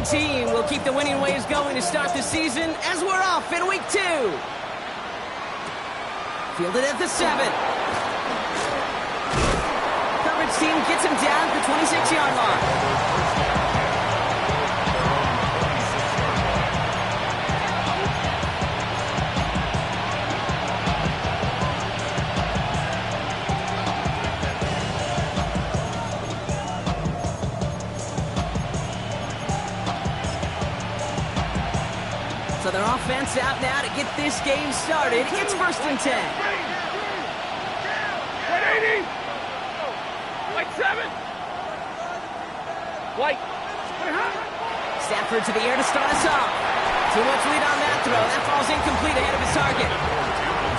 one team will keep the winning ways going to start the season as we're off in week 2. Fielded at the 7. Coverage team gets him down at the 26-yard line. So their offense out now to get this game started. It's 1st and 10. 180. White 7. White. Stafford to the air to start us off. Too much lead on that throw. That falls incomplete ahead of his target.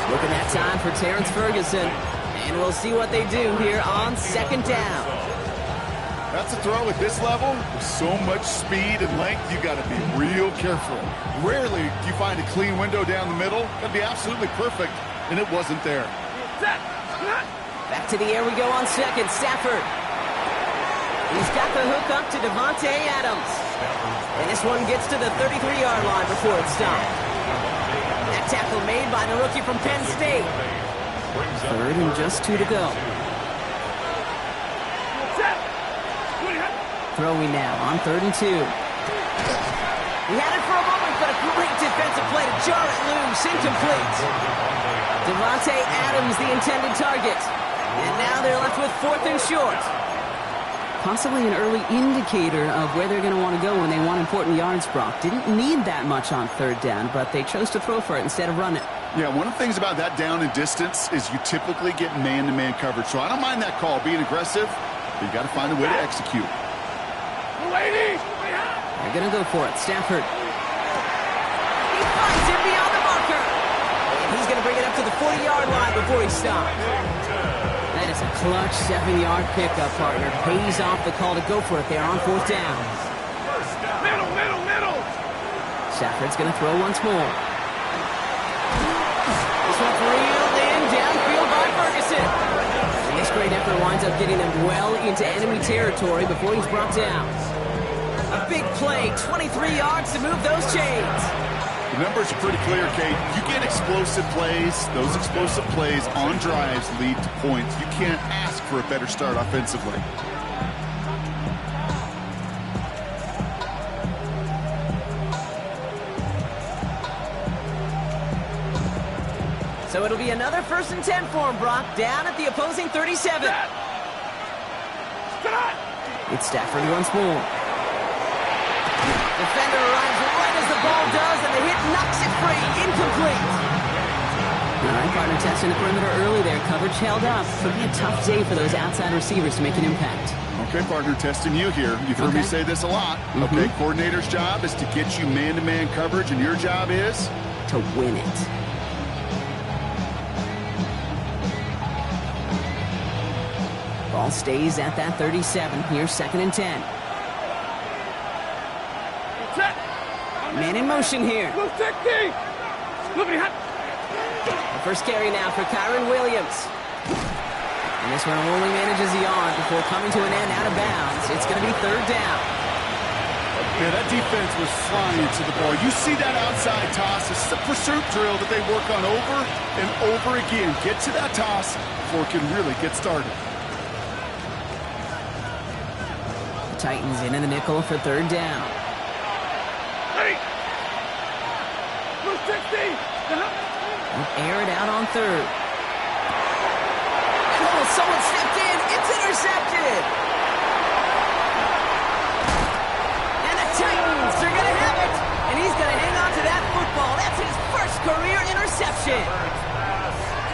Looking at time for Terrence Ferguson. And we'll see what they do here on 2nd down. That's a throw at this level. With so much speed and length, you got to be real careful. Rarely do you find a clean window down the middle. That'd be absolutely perfect, and it wasn't there. Back to the air we go on 2nd. Stafford. He's got the hook up to Davante Adams. And this one gets to the 33-yard line before it's stopped. That tackle made by the rookie from Penn State. 3rd and just 2 to go. Throwing now on 3rd and 2. He had it for a moment, but a great defensive play to jar it loose. Incomplete. Davante Adams, the intended target. And now they're left with 4th and short. Possibly an early indicator of where they're going to want to go when they want important yards, Brock. Didn't need that much on 3rd down, but they chose to throw for it instead of run it. Yeah, one of the things about that down and distance is you typically get man-to-man coverage. So I don't mind that call, being aggressive, but you got to find a way to execute. They're going to go for it. Stafford. He finds him beyond the marker. And he's going to bring it up to the 40-yard line before he stops. That is a clutch 7-yard pickup, partner. Pays off the call to go for it there on 4th down. Middle. Stafford's going to throw once more. This one's reeled in downfield by Ferguson. And this great effort winds up getting him well into enemy territory before he's brought down. A big play, 23 yards to move those chains. The numbers are pretty clear, Kate. You get explosive plays. Those explosive plays on drives lead to points. You can't ask for a better start offensively. So it'll be another 1st and 10 for him, Brock, down at the opposing 37. It's Stafford once more. Defender arrives right as the ball does, and the hit knocks it free. Incomplete. All right, partner testing the perimeter early there. Coverage held up. Could be a tough day for those outside receivers to make an impact. Okay, partner, testing you here. You've heard me say this a lot. Okay, coordinator's job is to get you man-to-man coverage, and your job is? To win it. Ball stays at that 37. Here's 2nd and 10. Man in motion here. The first carry now for Kyren Williams. And this one only manages the yard before coming to an end out of bounds. It's going to be 3rd down. Yeah, that defense was flying to the ball. You see that outside toss. This is a pursuit drill that they work on over and over again. Get to that toss before it can really get started. The Titans in the nickel for 3rd down. Air it out on 3rd. Oh, someone stepped in. It's intercepted. And the Titans are going to have it. And he's going to hang on to that football. That's his first career interception.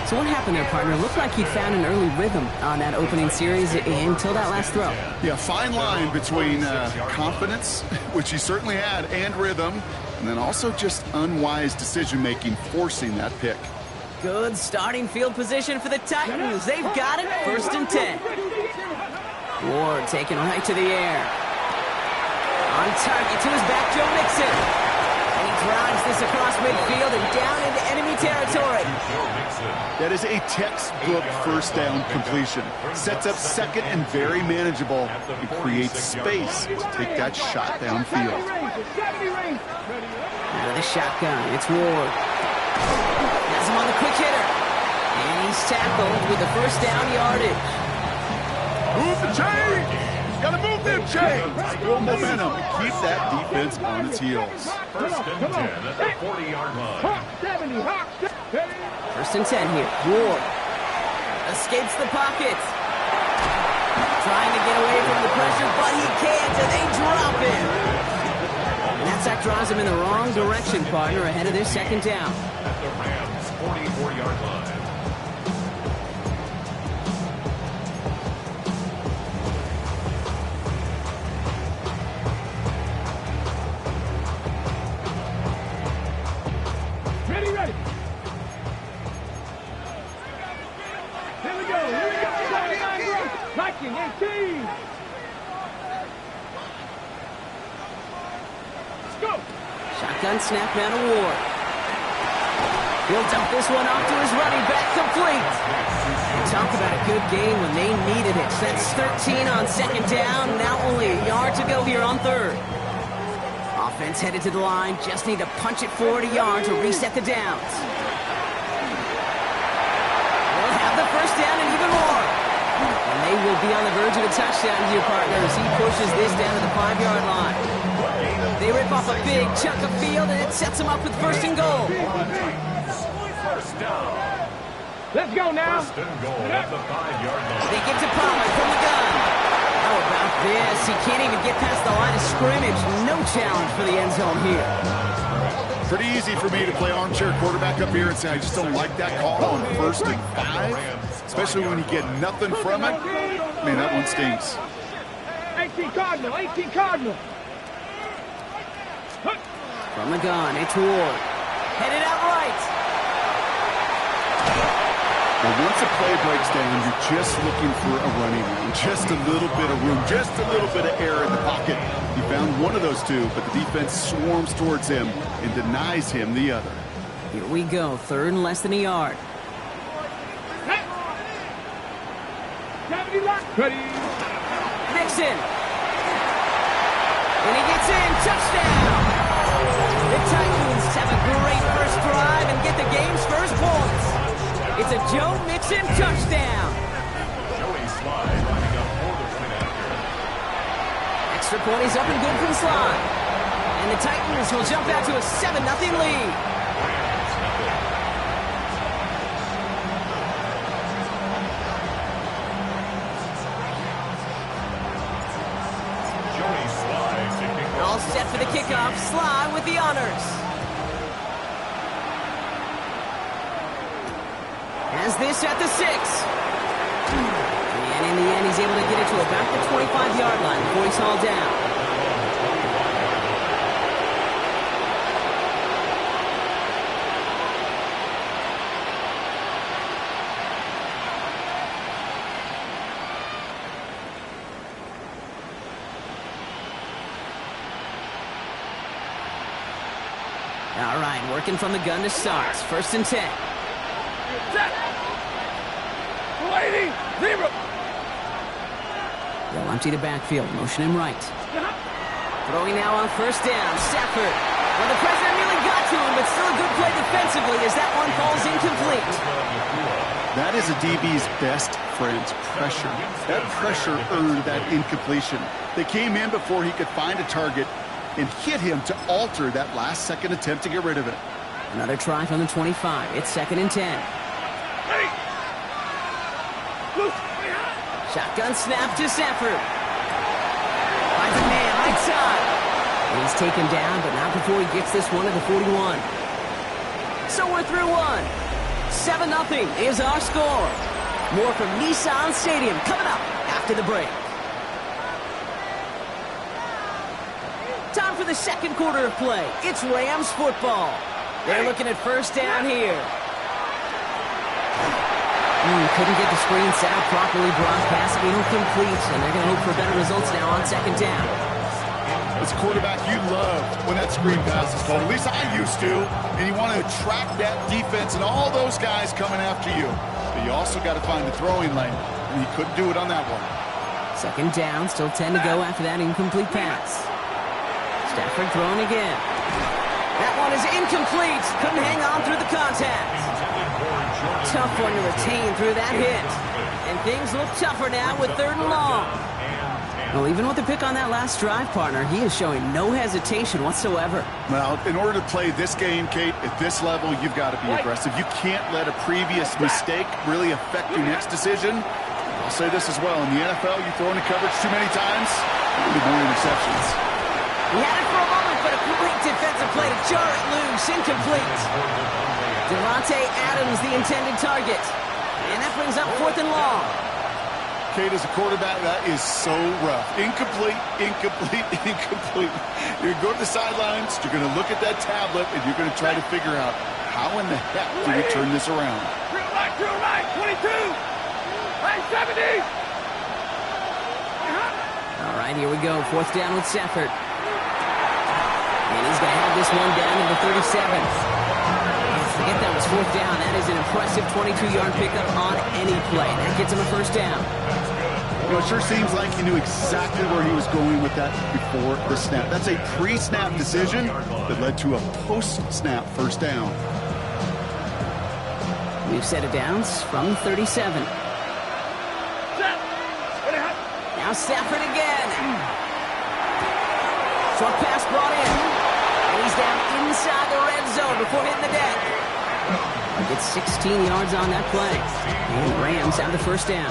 So what happened there, partner? Looked like he'd found an early rhythm on that opening series until that last throw. Yeah, fine line between confidence, which he certainly had, and rhythm. And then also just unwise decision-making, forcing that pick. Good starting field position for the Titans. They've got it, 1st and 10. Ward taken right to the air. On target to his back, Joe Mixon. And he drives this across midfield and down into enemy territory. That is a textbook first down completion. Sets up second and very manageable and creates space to take that shot downfield. Now the shotgun. It's Ward. Has him on the quick hitter. And he's tackled with the first down yardage. Move the chains! Gotta move them chains! Build momentum and keep that defense on its heels. First and 10 at the 40-yard line. First and 10 here. Ward escapes the pocket. Trying to get away from the pressure, but he can't, and they drop him. And that sack drives him in the wrong direction, partner, ahead of their second down. At the Rams' 44-yard line. Ready. Here we go. 49 Viking 18. Let's go. Shotgun snap now to Ward. He'll dump this one off to his running back, complete. And talk about a good game when they needed it. That's 13 on second down. Now only a yard to go here on third. Offense headed to the line. Just need to punch it forward a yard to reset the downs. They'll have the first down and even more. And they will be on the verge of a touchdown here, partners. He pushes this down to the 5-yard line. They rip off a big chunk of field, and it sets them up with first and goal. First down. Let's go now. First and goal at the 5-yard line. They get to Pollard from the gun. How about this? He can't even get past the line of scrimmage. No challenge for the end zone here. Pretty easy for me to play armchair quarterback up here and say I just don't like that call on first and 5, especially when you get nothing from it. Man, that one stinks. 18 Cardinal. From the gun, it's Ward. Headed out right. Now, once a play breaks down, you're just looking for a running room, just a little bit of room, just a little bit of air in the pocket. He found one of those two, but the defense swarms towards him and denies him the other. Here we go, third and less than a yard. Ready. Nixon. And he gets in, touchdown. The Titans have a great first drive and get the game's first points. It's a Joe Mixon touchdown. Joey Slye lining up for the point after. Extra point is up and good from Slye. And the Titans will jump out to a 7-0 lead. Joey Slye to kick All off. set for the kickoff. Slye with the honors. Has this at the 6. And in the end, he's able to get it to about the 25-yard line before he's hauled down. All right, working from the gun to start. First and 10. Set. 180. 0. They'll empty the backfield, motion him right. Throwing now on first down, Stafford. Well, the pressure nearly got to him, but still a good play defensively as that one falls incomplete. That is a DB's best friend, pressure. That pressure earned that incompletion. They came in before he could find a target and hit him to alter that last-second attempt to get rid of it. Another try from the 25. It's second and 10. Ready. Shotgun snap to Stafford. Finds a man right side. And he's taken down, but not before he gets this one to the 41. So we're through one. 7-0 is our score. More from Nissan Stadium coming up after the break. Time for the second quarter of play. It's Rams football. They're looking at first down here. Couldn't get the screen set up properly. Brock pass incomplete, and they're going to hope for better results now on second down. As a quarterback, you love when that screen pass is called. At least I used to. And you want to attract that defense and all those guys coming after you. But you also got to find the throwing lane. And he couldn't do it on that one. Second down, still 10 to go after that incomplete pass. Stafford throwing again. That one is incomplete. Couldn't hang on through the contact. Tough one to retain through that hit. And things look tougher now with 3rd and long. Well, even with the pick on that last drive, partner, he is showing no hesitation whatsoever. Well, in order to play this game, Kate, at this level, you've got to be aggressive. You can't let a previous mistake really affect your next decision. I'll say this as well. In the NFL, you throw into coverage too many times, there'll be more interceptions. He had it for a moment, but a great defensive play to jar it loose. Incomplete. Davante Adams, the intended target. And that brings up 4th and long. Kate, as a quarterback, that is so rough. Incomplete, incomplete, incomplete. You're going to go to the sidelines, you're going to look at that tablet, and you're going to try to figure out how in the heck do we turn this around. Drill right, 22. Right, 70. All right, here we go. 4th down with Stafford. And he's going to have this one down to the 37th. Forget that was 4th down. That is an impressive 22-yard pickup on any play. That gets him a 1st down. You know, it sure seems like he knew exactly where he was going with that before the snap. That's a pre-snap decision that led to a post-snap 1st down. We've set it downs from 37. Now Stafford again. Short pass brought in. And he's down inside the red zone before hitting the deck. Gets 16 yards on that play. And Rams have the 1st down.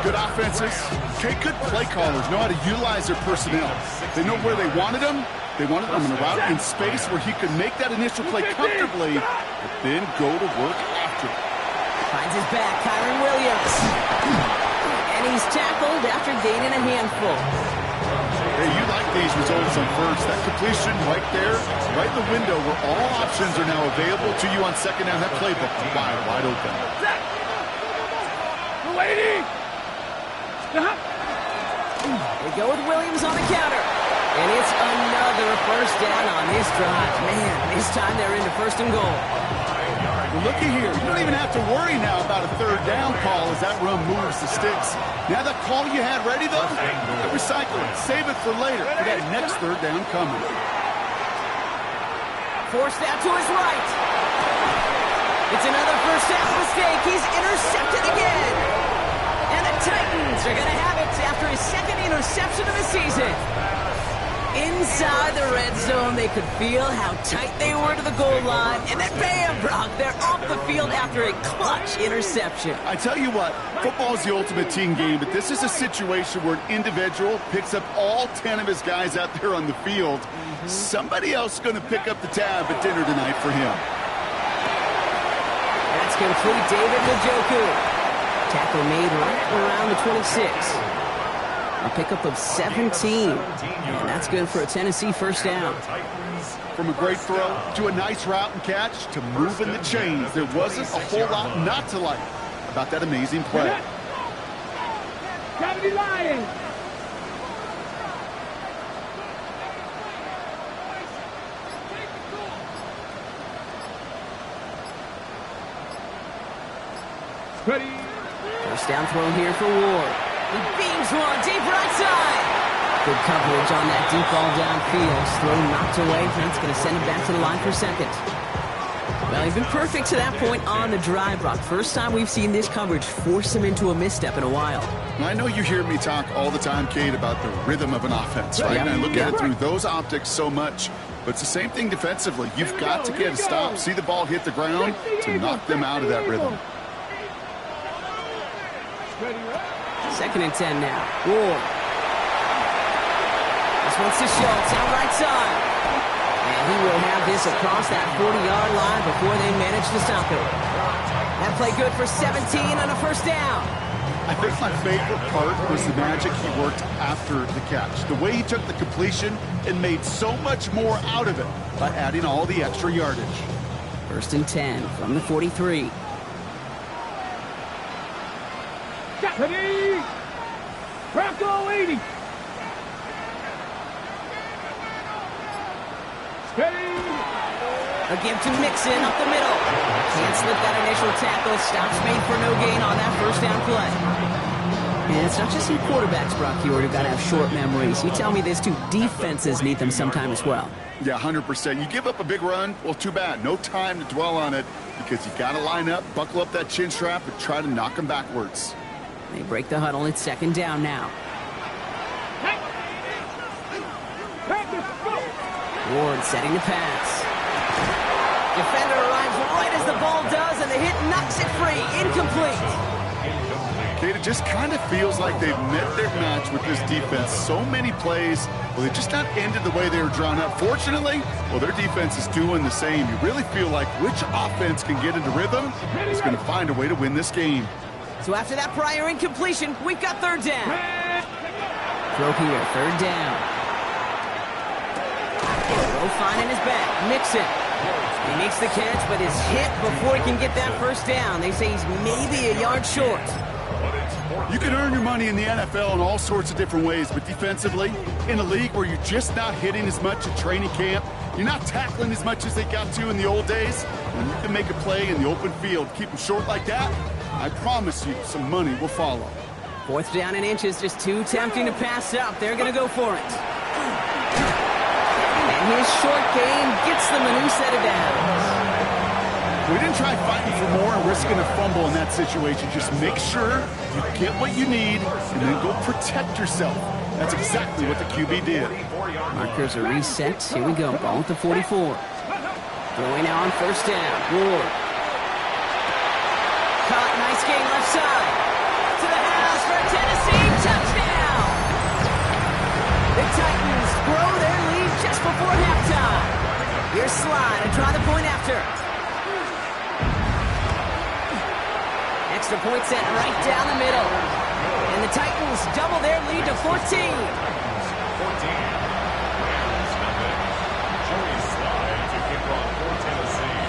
Good offenses. Okay, good play callers know how to utilize their personnel. They know where they wanted them. They wanted them in a route in space where he could make that initial play comfortably, but then go to work after it. Finds his back, Kyren Williams. And he's tackled after gaining a handful. Hey, you like these results on first. That completion right there, right in the window where all options are now available to you on 2nd down. That playbook wide open. Waiting. They go with Williams on the counter. And it's another 1st down on this drive. Man, this time they're into 1st and goal. Well, looky here. You don't even have to worry now about a 3rd down call as that run moves the sticks. Now that call you had ready, though, recycle it. Save it for later for that next 3rd down coming. Forced out to his right. It's another 1st down mistake. He's intercepted again. And the Titans are going to have it after his 2nd interception of the season. Inside the red zone, they could feel how tight they were to the goal line. And then bam, Brock, they're off the field after a clutch interception. I tell you what, football is the ultimate team game, but this is a situation where an individual picks up all 10 of his guys out there on the field. Somebody else is going to pick up the tab at dinner tonight for him. That's complete. David Njoku. Tackle made right around the 26. A pickup of 17. And that's good for a Tennessee 1st down. From a great throw to a nice route and catch to moving the chains, there wasn't a whole lot not to like about that amazing play. 70 Lions. Ready. 1st down throw here for Ward. He beams one deep right side. Good coverage on that deep ball downfield. Throw knocked away. That's going to send it back to the line for 2nd. Well, he's been perfect to that point on the drive, Brock. First time we've seen this coverage force him into a misstep in a while. I know you hear me talk all the time, Kate, about the rhythm of an offense, right? And I look at it through those optics so much. But it's the same thing defensively. You've got to get a stop, see the ball hit the ground to knock them out of that rhythm. 2nd and 10 now. Ward. This one's to Schultz, out right side. And he will have this across that 40-yard line before they manage to stop it. That play good for 17 on a 1st down. I think my favorite part was the magic he worked after the catch. The way he took the completion and made so much more out of it by adding all the extra yardage. 1st and 10 from the 43. Ready. Bronco 80. Ready. A give to Mixon up the middle. Can't slip that initial tackle. Stops made for no gain on that first down play. And it's not just some quarterbacks, Brock Huard, who got to have short memories. You tell me these two defenses need them sometime as well. Yeah, 100%. You give up a big run, well, too bad. No time to dwell on it because you got to line up, buckle up that chin strap, and try to knock them backwards. They break the huddle. It's second down now. Ward setting the pass. Defender arrives right as the ball does, and the hit knocks it free. Incomplete. Kate, it just kind of feels like they've met their match with this defense. So many plays, well, they just not ended the way they were drawn up. Fortunately, well, their defense is doing the same. You really feel like which offense can get into rhythm is going to find a way to win this game. So after that prior incompletion, we've got third down. Throw here, third down. Throw fine in his back. Mixon. He makes the catch, but is hit before he can get that first down. They say he's maybe a yard short. You can earn your money in the NFL in all sorts of different ways, but defensively, in a league where you're just not hitting as much at training camp, you're not tackling as much as they got to in the old days, when you can make a play in the open field, keep them short like that, I promise you some money will follow. Fourth down and inches, just too tempting to pass up. They're going to go for it. And his short game gets them a new set of downs. We didn't try fighting for more and risking a fumble in that situation. Just make sure you get what you need and then go protect yourself. That's exactly what the QB did. Markers are reset. Here we go. Ball at the 44. Throwing now on first down. Ward. Caught. Nice game left side. To the house for a Tennessee touchdown. The Titans grow their lead just before halftime. Here's Slide to try the point after. Extra point set right down the middle. And the Titans double their lead to 14. 14. Rams nothing. Joey Slye to kick off for Tennessee.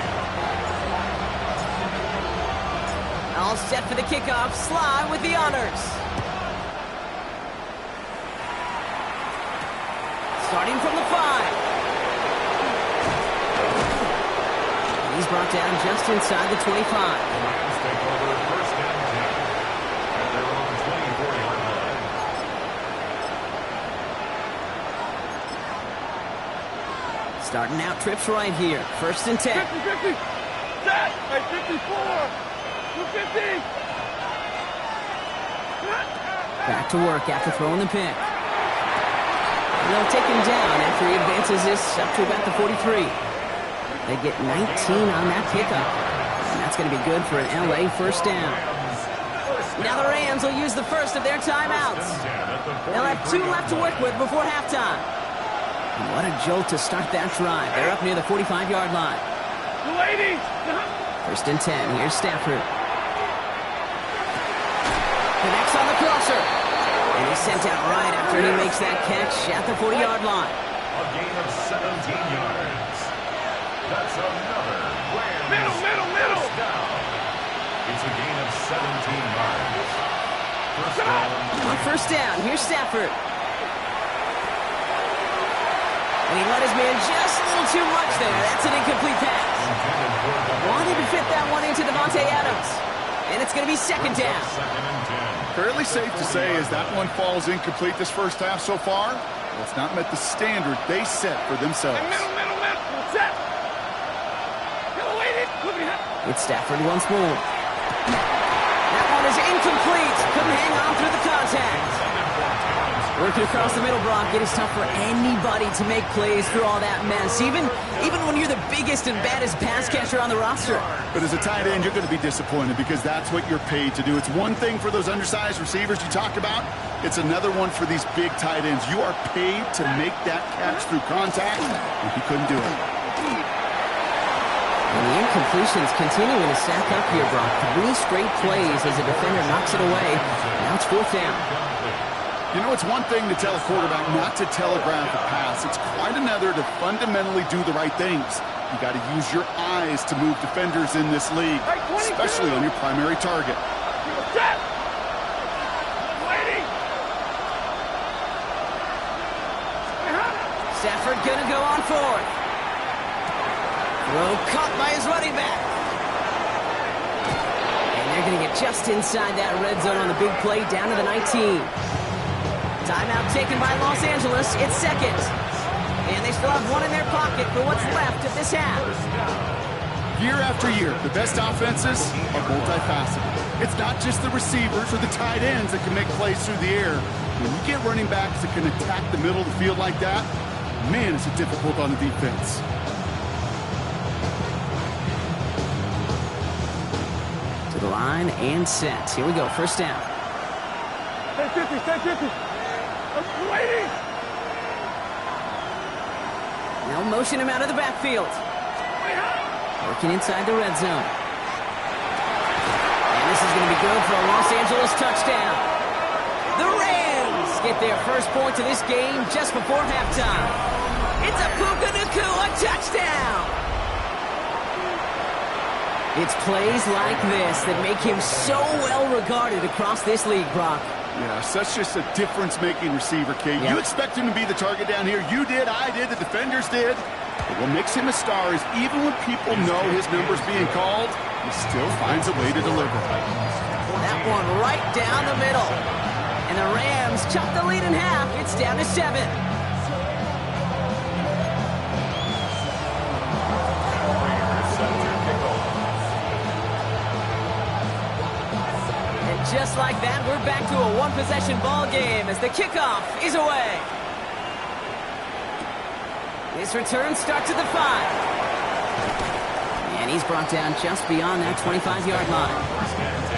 All set for the kickoff. Slye with the honors. Starting from the 5. He's brought down just inside the 25. Rams take over first down 10 at their own 24-yard line. Starting out trips right here. First and 10. 50-50. Set. At 54. 250. Back to work after throwing the pick. And they'll take him down after he advances this up to about the 43. They get 19 on that pickup. And that's going to be good for an LA first down. Now the Rams will use the first of their timeouts. They'll have 2 left to work with before halftime. And what a jolt to start that drive. They're up near the 45-yard line. Ladies. First and 10. Here's Stafford. Connects on the crosser. And he's sent out right after he makes that catch at the 40-yard line. A gain of 17 yards. That's another Rams Middle. first down. It's a gain of 17 yards. First down. On first down, here's Stafford. And he let his man just a little too much there. That's an incomplete pass. Wanted to fit that one into Davante Adams. And it's going to be second down. Second and 10. Fairly safe to say as that one falls incomplete this first half so far, it's not met the standard they set for themselves. Middle. Set. Hello, ladies. It's Stafford once more. That one is incomplete. Couldn't hang on through the contact. Working across the middle, Brock. It is tough for anybody to make plays through all that mess, even when you're the biggest and baddest pass catcher on the roster. But as a tight end, you're going to be disappointed because that's what you're paid to do. It's one thing for those undersized receivers you talk about. It's another one for these big tight ends. You are paid to make that catch through contact, and he couldn't do it. And the incompletions continuing to stack up here, Brock. 3 straight plays as a defender knocks it away. Now it's fourth down. You know, it's one thing to tell a quarterback not to telegraph a pass. It's quite another to fundamentally do the right things. You got to use your eyes to move defenders in this league, especially on your primary target. Set. Ladies. Stafford gonna go on fourth. Throw caught by his running back. And they're going to get just inside that red zone on the big play, down to the 19. Timeout taken by Los Angeles. It's second. And they still have one in their pocket for what's left of this half. Year after year, the best offenses are multifaceted. It's not just the receivers or the tight ends that can make plays through the air. When you get running backs that can attack the middle of the field like that, man, is it difficult on the defense. To the line and set. Here we go, first down. Stay 50, stay 50. Waiting. They'll motion him out of the backfield. Working inside the red zone. And this is going to be good for a Los Angeles touchdown. The Rams get their first point of this game just before halftime. It's a Puka Nacua touchdown. It's plays like this that make him so well regarded across this league, Brock. Yeah, such just a difference-making receiver, Kate. Yep. You expect him to be the target down here. You did, I did, the defenders did. But what makes him a star is even when people know his number's being called, he still finds a way to deliver. That one right down the middle. And the Rams chop the lead in half. It's down to 7. And just like that, we're back to a one-possession ball game as the kickoff is away. This return starts at the 5. And he's brought down just beyond that 25-yard line. First and 10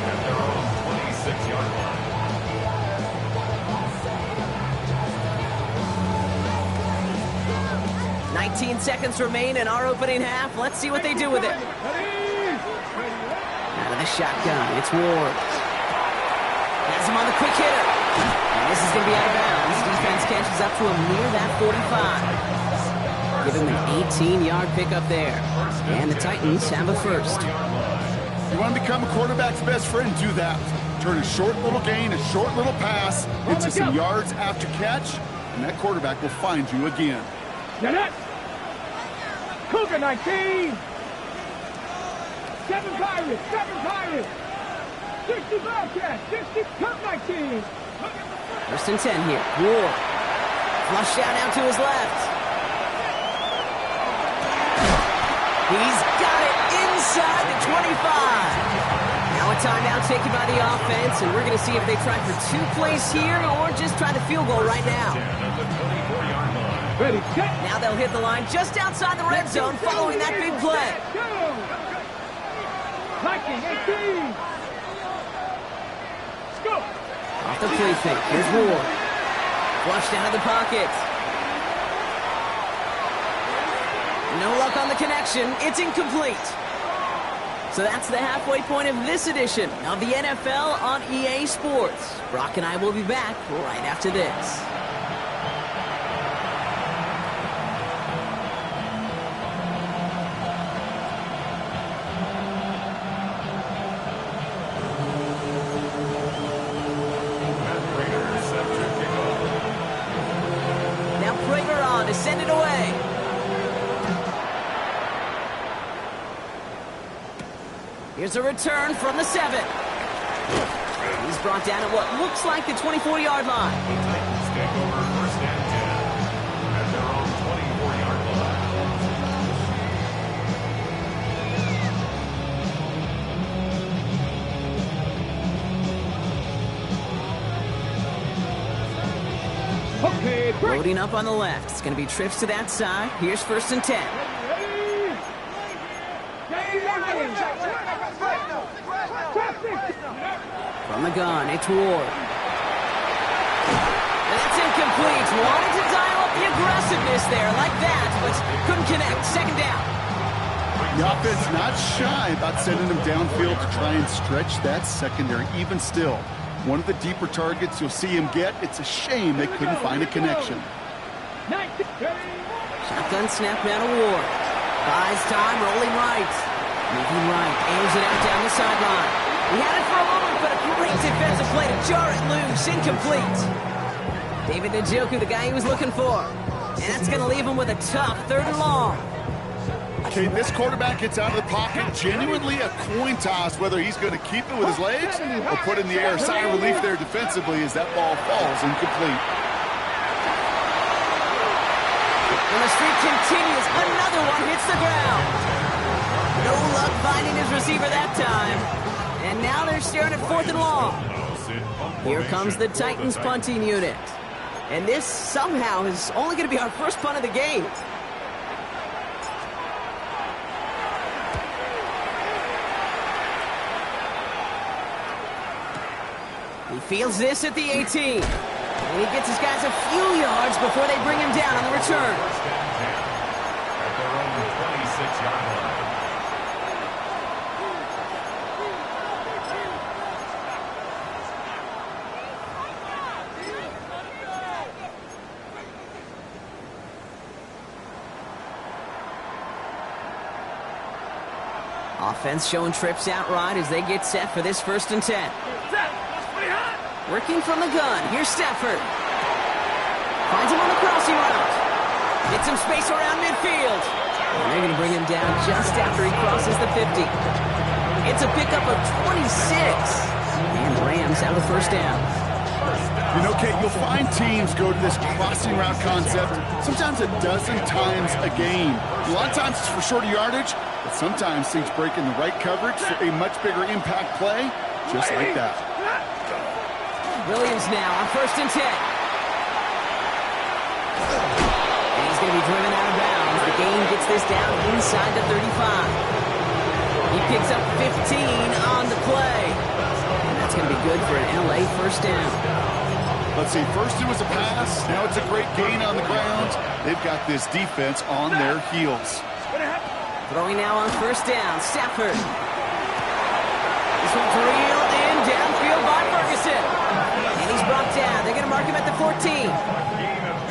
at their own 26-yard line. 19 seconds remain in our opening half. Let's see what they do with it. Out of the shotgun, it's Ward. Has him on the quick hitter. And this is going to be out of bounds. Defense catches up to him near that 45. Give him an 18-yard pickup there. And the Titans have a first. You want to become a quarterback's best friend, do that. Turn a short little gain, a short little pass into some yards after catch, and that quarterback will find you again. Get it. Cougar 19. 7 Pirates, 7 Pirates. 60 Bobcats, 60 Cup 19. First and 10 here. Ward. Flushed out to his left. He's got it inside the 25. Now a timeout taken by the offense, and we're going to see if they try for 2 plays here or just try the field goal right now. Ready, set. Now they'll hit the line just outside the red zone following that big play. Viking 18. Scoop. Off the play fake. Here's Ward. Flushed out of the pocket. No luck on the connection. It's incomplete. So that's the halfway point of this edition of the NFL on EA Sports. Brock and I will be back right after this. Now Prater on to send it away. Here's a return from the 7. He's brought down at what looks like the 24-yard line. The Titans take over first and 10 at their own 24-yard line. Okay, break. Loading up on the left. It's going to be trips to that side. Here's first and 10. From the gun, it's Ward. And that's incomplete. Wanted to dial up the aggressiveness there like that, but couldn't connect. Second down. The offense not shy about sending them downfield to try and stretch that secondary. Even still, one of the deeper targets you'll see him get. It's a shame they couldn't find a connection. Shotgun snap now to Ward. Buys time, rolling right. Moving right, aims it out down the sideline. He had it for a moment, but a great defensive play to jar it loose. Incomplete. David Njoku, the guy he was looking for. And that's going to leave him with a tough 3rd and long. Okay, this quarterback gets out of the pocket, genuinely a coin toss whether he's going to keep it with his legs or put it in the air. Sigh of relief there defensively as that ball falls incomplete. And the streak continues. Another one hits the ground. No luck finding his receiver that time. And now they're staring at 4th and long. Here comes the Titans punting unit. And this somehow is only going to be our first punt of the game. He fields this at the 18. And he gets his guys a few yards before they bring him down on the return. At their own 26-yard line. Offense showing trips out right as they get set for this 1st and 10. Working from the gun. Here's Stafford. Finds him on the crossing route. Gets some space around midfield. And they're going to bring him down just after he crosses the 50. It's a pickup of 26. And the Rams have the 1st down. You know, Kate, you'll find teams go to this crossing route concept sometimes a dozen times a game. A lot of times it's for shorter yardage, but sometimes things break in the right coverage for a much bigger impact play, just like that. Williams now on 1st and 10. And he's going to be driven out of bounds. The gain gets this down inside the 35. He picks up 15 on the play. And that's going to be good for an LA 1st down. Let's see, first it was a pass, now it's a great gain on the ground. They've got this defense on their heels. Throwing now on 1st down, Stafford. This one's reeled in downfield by Ferguson. And he's brought down. They're going to mark him at the 14.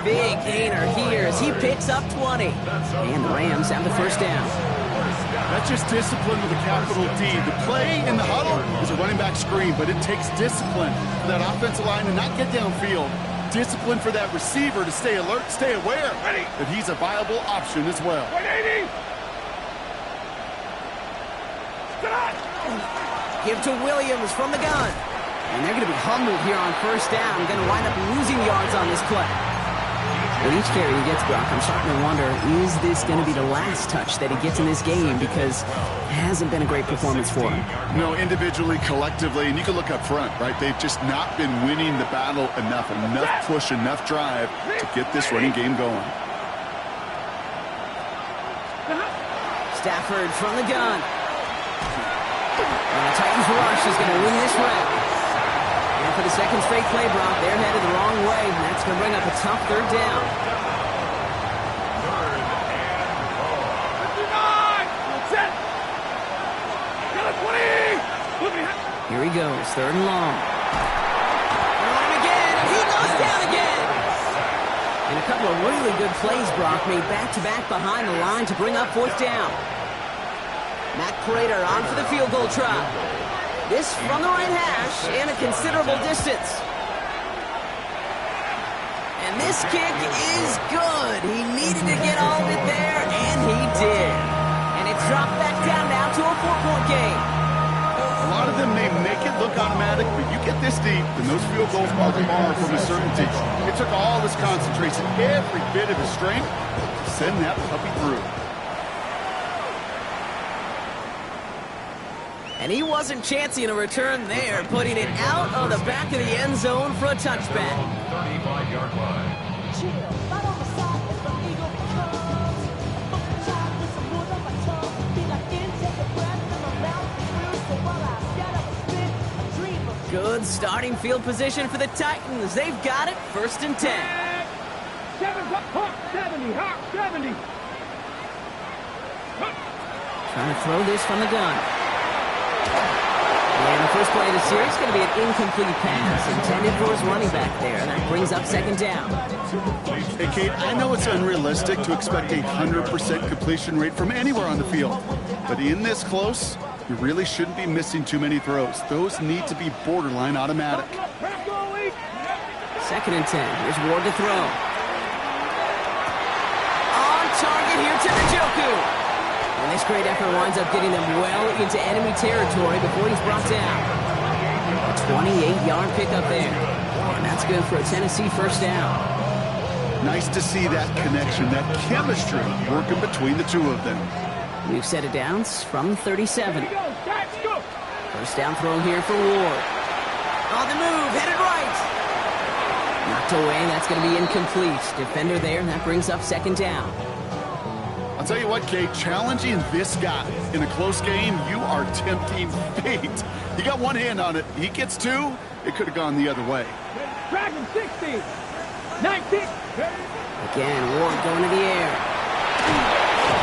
Big gainer here as he picks up 20. And the Rams have the 1st down. That's just discipline with a capital D. The play in the huddle is a running back screen, but it takes discipline for that offensive line to not get downfield. Discipline for that receiver to stay alert, stay aware that he's a viable option as well. 180. Give to Williams from the gun. And they're going to be humbled here on 1st down. Going to wind up losing yards on this play. With each carry he gets, Brock, I'm starting to wonder, is this going to be the last touch that he gets in this game? Because it hasn't been a great performance for him. No, individually, collectively, and you can look up front, right? They've just not been winning the battle enough push, enough drive to get this running game going. Stafford from the gun. And the Titans rush is going to win this round. And for the 2nd straight play, Brock, they're headed the wrong way, and that's going to bring up a tough 3rd down. 3rd and long. Here he goes, 3rd and long. They're on him again, and he goes down again. And a couple of really good plays, Brock, made back-to-back behind the line to bring up 4th down. Matt Prater on for the field goal try. This from the right hash and a considerable distance. And this kick is good. He needed to get all of it there, and he did. And it's dropped back down now to a 4-point game. A lot of them may make it look automatic, but you get this deep, and those field goals are far from a certainty. It took all his concentration, every bit of his strength, to send that puppy through. And he wasn't chancing a return there, putting it out of the back of the end zone for a touchback. 35-yard line. Good starting field position for the Titans. They've got it, 1st and 10. 70, Hawk 70. Trying to throw this from the gun. And the first play of the series is going to be an incomplete pass intended for his running back there. And that brings up 2nd down. Hey, Kate, I know it's unrealistic to expect a 100% completion rate from anywhere on the field. But in this close, you really shouldn't be missing too many throws. Those need to be borderline automatic. 2nd and 10. Here's Ward to throw. On target here to Njoku. And this great effort winds up getting them well into enemy territory before he's brought down. A 28-yard pickup there. And that's good for a Tennessee first down. Nice to see that connection, that chemistry working between the two of them. We've set it downs from 37. Here we go. Let's go. First down throw here for Ward. On the move, headed right. Knocked away, that's going to be incomplete. Defender there, and that brings up second down. I'll tell you what, Kate, challenging this guy in a close game, you are tempting fate. You got one hand on it. He gets two, it could have gone the other way. Dragon 16. 19. Again, Ward going to the air.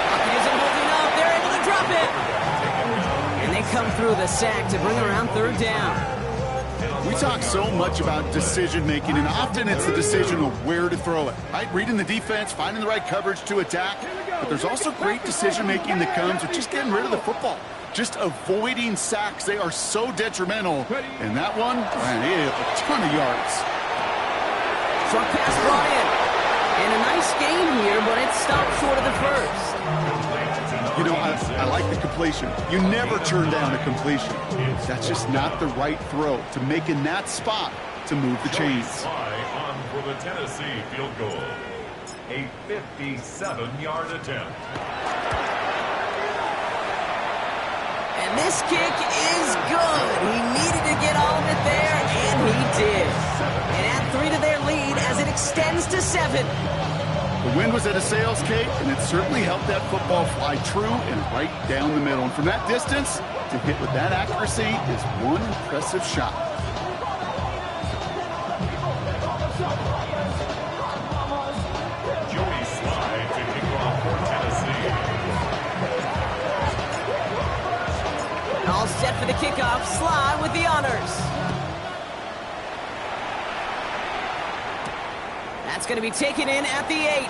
Bucket isn't holding up. They're able to drop it. And they come through the sack to bring around third down. We talk so much about decision-making, and often it's the decision of where to throw it. Right? Reading the defense, finding the right coverage to attack. But there's also great decision-making that comes with just getting rid of the football. Just avoiding sacks. They are so detrimental. And that one, man, he had a ton of yards. Short pass brought in. And a nice game here, but it stopped short of the first. You know, I like the completion. You never turn down a completion. That's just not the right throw to make in that spot to move the chains. On for the Tennessee field goal. A 57-yard attempt. And this kick is good. He needed to get all of it there, and he did. And add 3 to their lead as it extends to 7. The wind was at a sails, Kate, and it certainly helped that football fly true and right down the middle. And from that distance, to hit with that accuracy is one impressive shot. Joey Slye to kick off for Tennessee. All set for the kickoff. Slye with the honors. That's going to be taken in at the 8.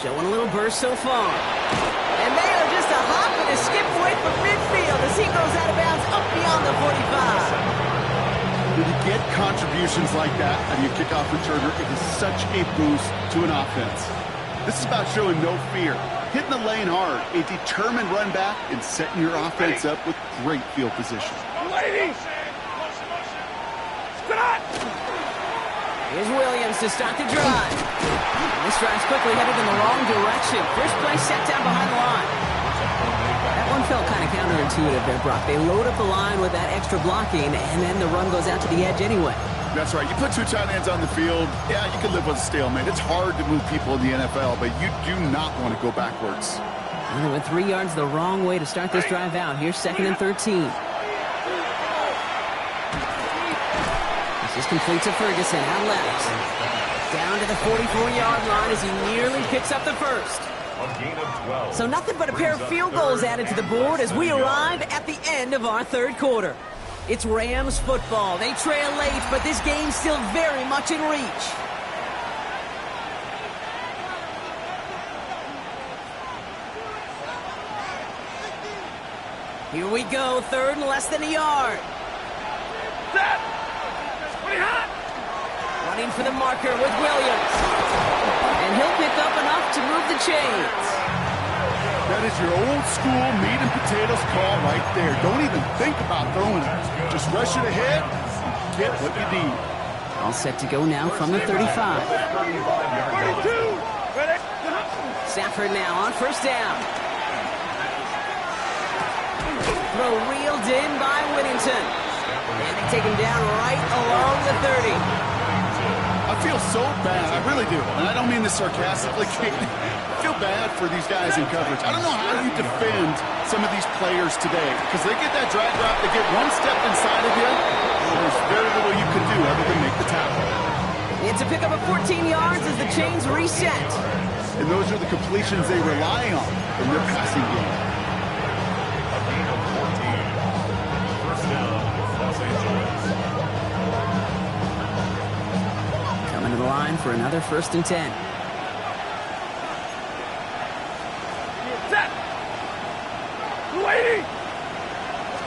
Showing a little burst so far. And they are just a hop and a skip away from midfield as he goes out of bounds up beyond the 45. When you get contributions like that out of your kickoff returner, it is such a boost to an offense. This is about showing no fear, hitting the lane hard, a determined run back, and setting your offense up with great field position. Ladies. Stop. Here's Williams to start the drive. This drive's quickly headed in the wrong direction. First play set down behind the line. That one felt kind of counterintuitive there, Brock. They load up the line with that extra blocking, and then the run goes out to the edge anyway. That's right. You put 2 tight ends on the field, yeah, you can live with a stalemate. It's hard to move people in the NFL, but you do not want to go backwards. And they went 3 yards the wrong way to start this drive out. Here's 2nd and 13. This is complete to Ferguson out left. Down to the 44-yard line as he nearly picks up the first. A gain of 12. So nothing but a pair of field goals added to the board as we arrive at the end of our third quarter. It's Rams football. They trail late, but this game's still very much in reach. Here we go, 3rd and less than a yard. Set. Pretty hot. Running for the marker with Williams. And he'll pick up enough to move the chains. That is your old school meat and potatoes call right there. Don't even think about throwing it. Just rush it ahead and get what you need. All set to go now from the 35. 32. Ready. Stafford now on first down. Throw reeled in by Whittington. And they take him down right along the 30. I feel so bad. I really do. And I don't mean this sarcastically. I feel bad for these guys in coverage. I don't know how you defend some of these players today because they get that drag route, they get one step inside of you, and there's very little you can do other than make the tackle. It's a pickup of 14 yards as the chains reset. And those are the completions they rely on in their passing game. A gain of 14. First down, Los Angeles. Coming to the line for another 1st and 10. Set. Lady.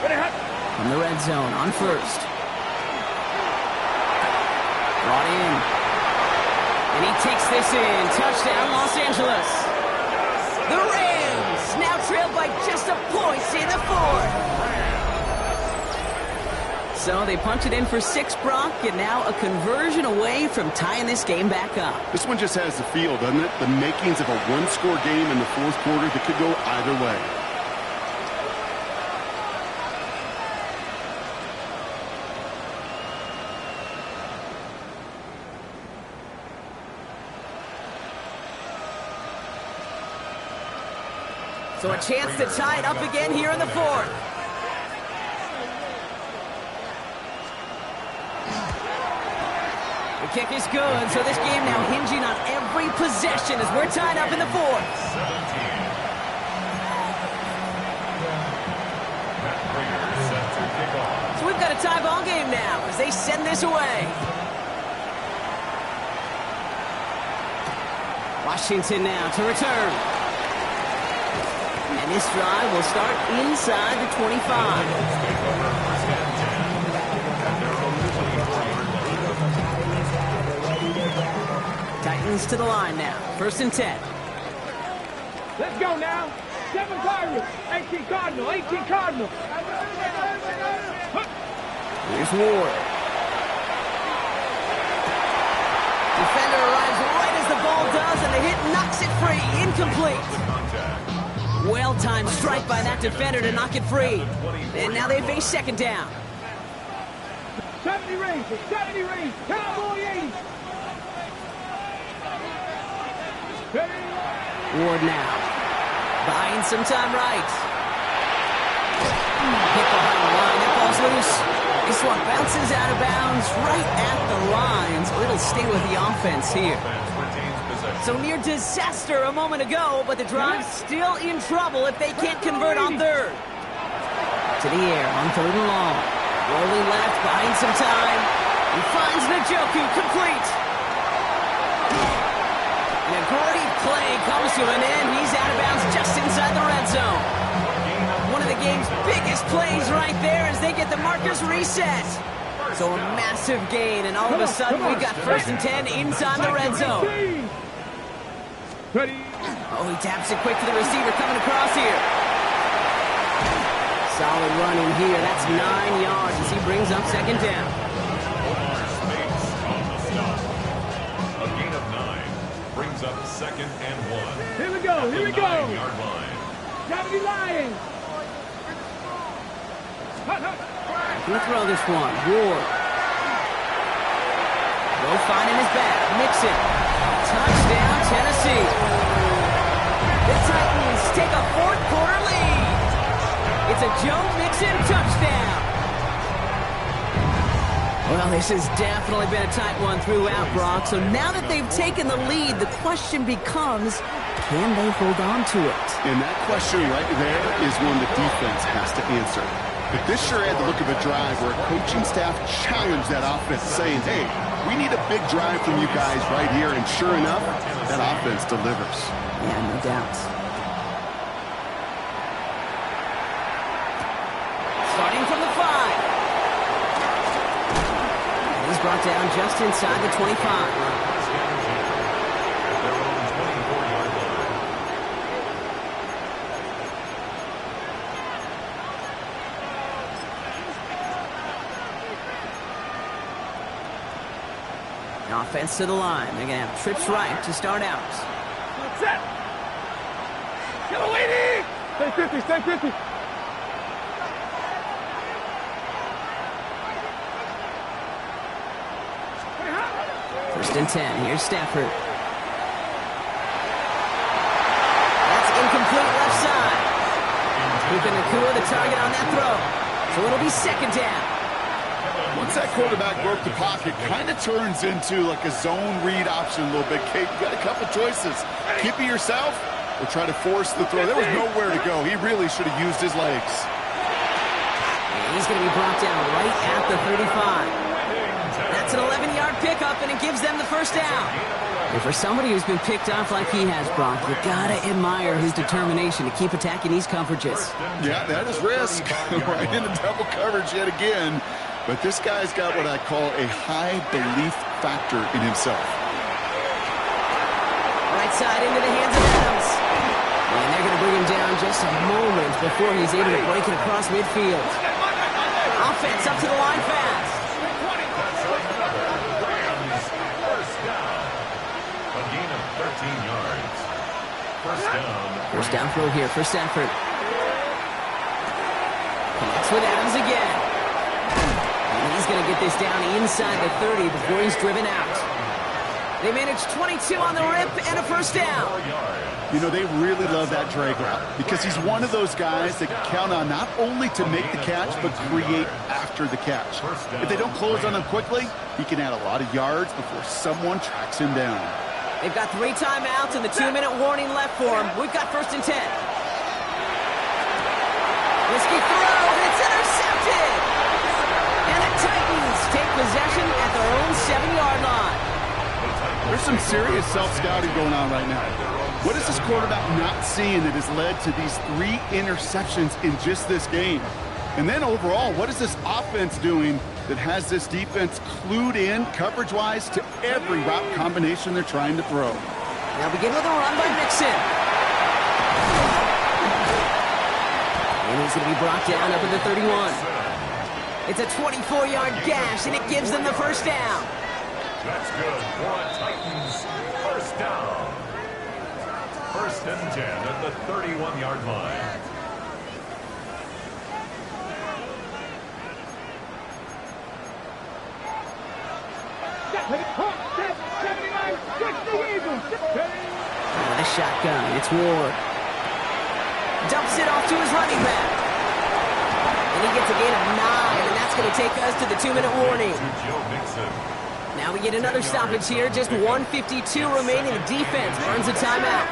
Ready hot. From the red zone on first. Brought in. And he takes this in. Touchdown, Los Angeles. The Rams trailed by just a point in the fourth. So they punch it in for 6, Brock, and now a conversion away from tying this game back up. This one just has the feel, doesn't it? The makings of a one-score game in the fourth quarter that could go either way. So a chance to tie it up again here in the fourth. The kick is good, so this game now hinging on every possession as we're tied up in the fourth. 17. Matt Prater set to kick off. So we've got a tie ball game now as they send this away. Washington now to return. And this drive will start inside the 25. Titans to the line now. 1st and 10. Let's go now. 7 Cardinals. 18 Cardinal. 18 Cardinal. Here's Ward. Defender arrives right as the ball does, and the hit knocks it free. Incomplete. Well-timed strike by that defender to knock it free. And now they face 2nd down. 70 Rangers. 70 Rangers. Cowboy 80. Ward now. Buying some time right. Hit behind the line. That ball's loose. This one bounces out of bounds right at the line, so it'll stay with the offense here. So near disaster a moment ago, but the drive's still in trouble if they can't convert on 3rd. To the air on 3rd and long. Rolling left, buying some time. He finds Njoku complete. And a great play comes to an end. He's out of bounds just inside the red zone. One of the game's biggest plays right there as they get the markers reset. So a massive gain, and all of a sudden we got 1st and 10 inside the red zone. Ready. Oh, he taps it quick to the receiver coming across here. Solid running here. That's 9 yards as he brings up 2nd down. Space on the stop. A gain of 9 brings up 2nd and 1. Here we go. Here we go. 9-yard line. 70 Lions. Gonna throw this one. Ward. Low finding his back. Mixon. Touchdown, Tennessee. The Titans take a 4th quarter lead. It's a Joe Mixon touchdown. Well, this has definitely been a tight one throughout, Brock. So now that they've taken the lead, the question becomes, can they hold on to it? And that question right there is one the defense has to answer. But this sure had the look of a drive where a coaching staff challenged that offense, saying, hey, we need a big drive from you guys right here. And sure enough, that offense delivers. Yeah, no doubt. Starting from the 5. And he's brought down just inside the 25. Offense to the line. They're going to have trips right to start out. Set. Get away there. Stay 50. Stay 50. 1st and 10. Here's Stafford. That's incomplete left side. Puka Nacua the target on that throw. So it'll be 2nd down. Once that quarterback broke the pocket, kind of turns into like a zone read option a little bit. Kate, you got a couple choices. Keep it yourself or try to force the throw. There was nowhere to go. He really should have used his legs. And he's going to be brought down right at the 35. That's an 11-yard pickup, and it gives them the 1st down. And for somebody who's been picked off like he has, Brock, you got to admire his determination to keep attacking these coverages. Yeah, that is risk. Right into double coverage yet again. But this guy's got what I call a high belief factor in himself. Right side into the hands of Adams. And they're going to bring him him down just a moment before he's able to break it across midfield. Offense up to the line fast. First down. A gain of 13 yards. First down. First down throw here for Stafford. Connects with Adams again. And he's going to get this down inside the 30 before he's driven out. They managed 22 on the rip and a first down. You know, they really love that drag route because he's one of those guys that count on not only to make the catch, but create after the catch. If they don't close on him quickly, he can add a lot of yards before someone tracks him down. They've got 3 timeouts and the 2-minute warning left for him. We've got 1st and 10. Risky throw, and it's intercepted! And the Titans take possession at their own 7-yard line. There's some serious self-scouting going on right now. What is this quarterback not seeing that has led to these 3 interceptions in just this game? And then overall, what is this offense doing that has this defense clued in coverage-wise to every route combination they're trying to throw? Now begin with a run by Mixon. And he's going to be brought down up at the 31. It's a 24-yard gash, and it gives them the first down. That's good for a Titans first down. 1st and 10 at the 31-yard line. With a shotgun, it's Ward. Dumps it off to his running back. And he gets a gain of 9, and that's going to take us to the 2-minute warning. Now we get another stoppage here. Just 1:52 remaining. The defense burns a timeout.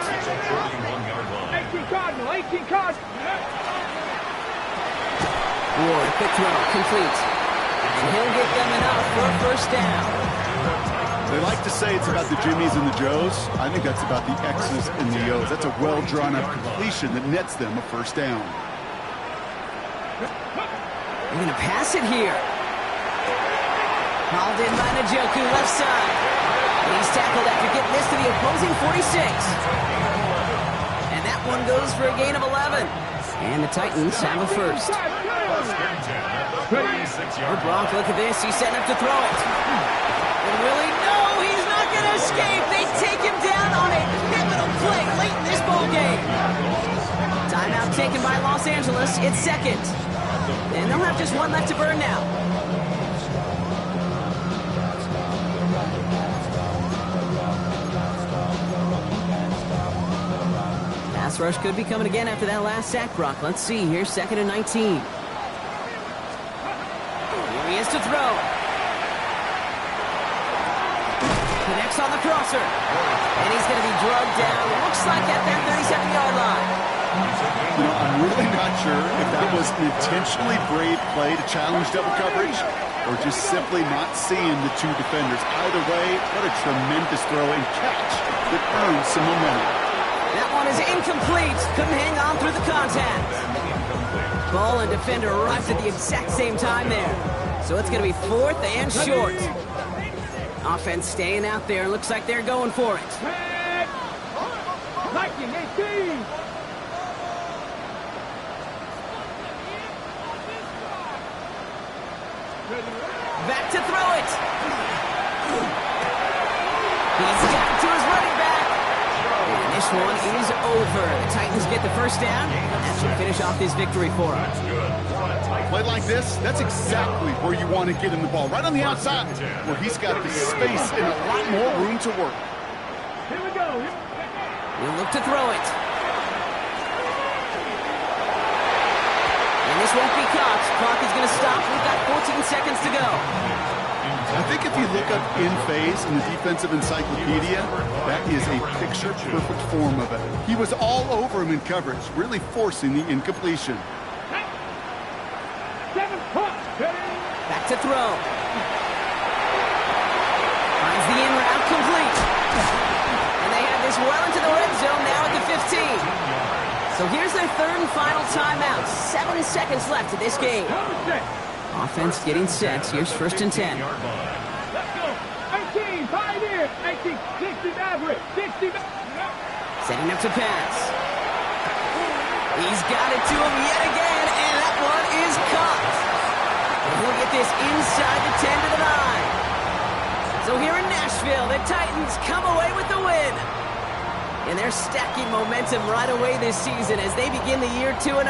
18 Cardinal, 18 Cardinal. Ward, a quick throw, complete. And he'll get them enough for a first down. They like to say it's about the Jimmies and the Joes. I think that's about the X's and the O's. That's a well-drawn-up completion that nets them a first down. They're going to pass it here. Hauled in by Njoku, left side. And he's tackled after getting this to the opposing 46. And that one goes for a gain of 11. And the Titans have a first. Gronk, look at this. He's setting up to throw it. And really, no, he's not going to escape. They take him down on a pivotal play late in this ball game. Timeout taken by Los Angeles. It's 2nd. And they'll have just 1 left to burn now. Pass rush could be coming again after that last sack, Brock. Let's see here, 2nd and 19. Here he is to throw. Connects on the crosser. And he's going to be drugged down, looks like at that 37-yard line. You know, I'm really not sure if that was an intentionally brave play to challenge double coverage or just simply not seeing the 2 defenders. Either way, what a tremendous throw and catch that earns some momentum. That one is incomplete. Couldn't hang on through the contact. Ball and defender arrived at the exact same time there. So it's going to be 4th and short. Offense staying out there. Looks like they're going for it. Viking 18. Back to throw it. He's got it to his running back. And this one is over. The Titans get the first down. That should finish off this victory for them. Play like this, that's exactly where you want to get him the ball. Right on the outside, where he's got the space and a lot more room to work. Here we go. He'll look to throw it. And this won't be caught. Clock is going to stop. We've got 14 seconds to go. I think if you look up in phase in the defensive encyclopedia, that is a picture-perfect form of it. He was all over him in coverage, really forcing the incompletion. 7 points. Back to throw. Finds the in route complete. And they have this well into the red zone now at the 15. So here's their 3rd and final timeout. 7 seconds left of this game. Offense getting set. Here's 1st and 10. Let's go. 18, Pioneer. 18, 60 Maverick. 60 Setting up to pass. He's got it to him yet again, and that one is caught. And he'll get this inside the 10 to the 9. So here in Nashville, the Titans come away with the win. And they're stacking momentum right away this season as they begin the year 2-0.